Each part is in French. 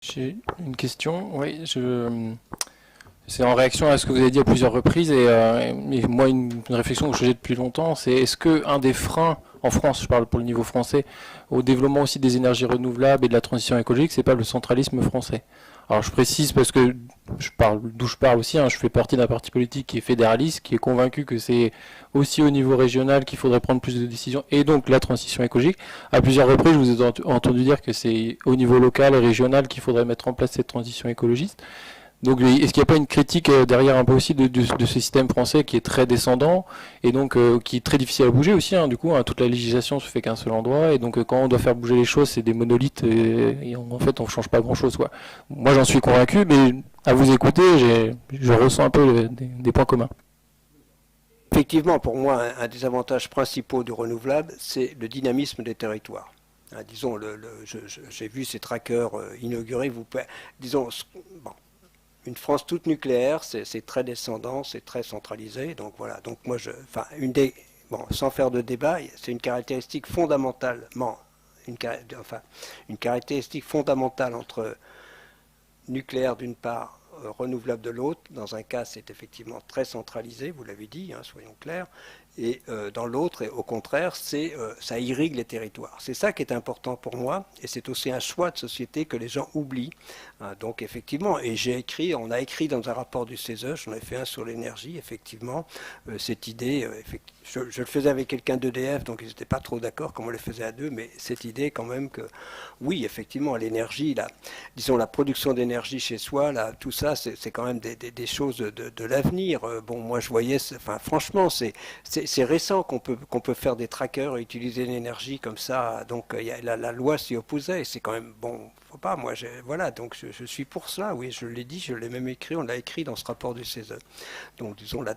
J'ai une question. Oui, c'est en réaction à ce que vous avez dit à plusieurs reprises et moi une réflexion que j'ai depuis longtemps, c'est est-ce que un des freins en France, je parle pour le niveau français, au développement aussi des énergies renouvelables et de la transition écologique, c'est pas le centralisme français. Alors je précise parce que je parle d'où je parle aussi, hein, je fais partie d'un parti politique qui est fédéraliste, qui est convaincu que c'est aussi au niveau régional qu'il faudrait prendre plus de décisions et donc la transition écologique. À plusieurs reprises, je vous ai entendu dire que c'est au niveau local et régional qu'il faudrait mettre en place cette transition écologiste. Donc, est-ce qu'il n'y a pas une critique derrière un peu aussi de ce système français qui est très descendant et donc qui est très difficile à bouger aussi, hein, du coup, hein, toute la législation se fait qu'à un seul endroit et donc quand on doit faire bouger les choses, c'est des monolithes et en fait, on ne change pas grand-chose, quoi. Moi, j'en suis convaincu, mais à vous écouter, je ressens un peu des points communs. Effectivement, pour moi, un des avantages principaux du renouvelable, c'est le dynamisme des territoires. Disons, j'ai vu ces trackers inaugurés. Disons, bon, une France toute nucléaire, c'est très descendant, c'est très centralisé. Donc voilà. Donc moi, enfin, bon, sans faire de débat, c'est une caractéristique fondamentalement, enfin, une caractéristique fondamentale entre nucléaire d'une part, renouvelable de l'autre. Dans un cas, c'est effectivement très centralisé, vous l'avez dit, hein, soyons clairs. Et dans l'autre, au contraire, ça irrigue les territoires. C'est ça qui est important pour moi, et c'est aussi un choix de société que les gens oublient. Donc effectivement, et on a écrit dans un rapport du CESE, j'en ai fait un sur l'énergie, effectivement, cette idée, je le faisais avec quelqu'un d'EDF, donc ils n'étaient pas trop d'accord comme on le faisait à deux, mais cette idée quand même que, oui, effectivement, l'énergie, disons la production d'énergie chez soi, là, tout ça, c'est quand même des choses de l'avenir. Bon, moi je voyais, enfin franchement, c'est récent qu'on peut faire des trackers et utiliser l'énergie comme ça. Donc la loi s'y opposait. C'est quand même bon. Faut pas. Moi, voilà. Donc je suis pour cela. Oui, je l'ai dit. Je l'ai même écrit. On l'a écrit dans ce rapport du CESE. Donc disons la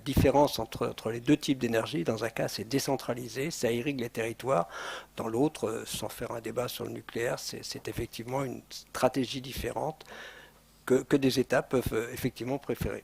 différence entre les deux types d'énergie. Dans un cas, c'est décentralisé, ça irrigue les territoires. Dans l'autre, sans faire un débat sur le nucléaire, c'est effectivement une stratégie différente que des États peuvent effectivement préférer.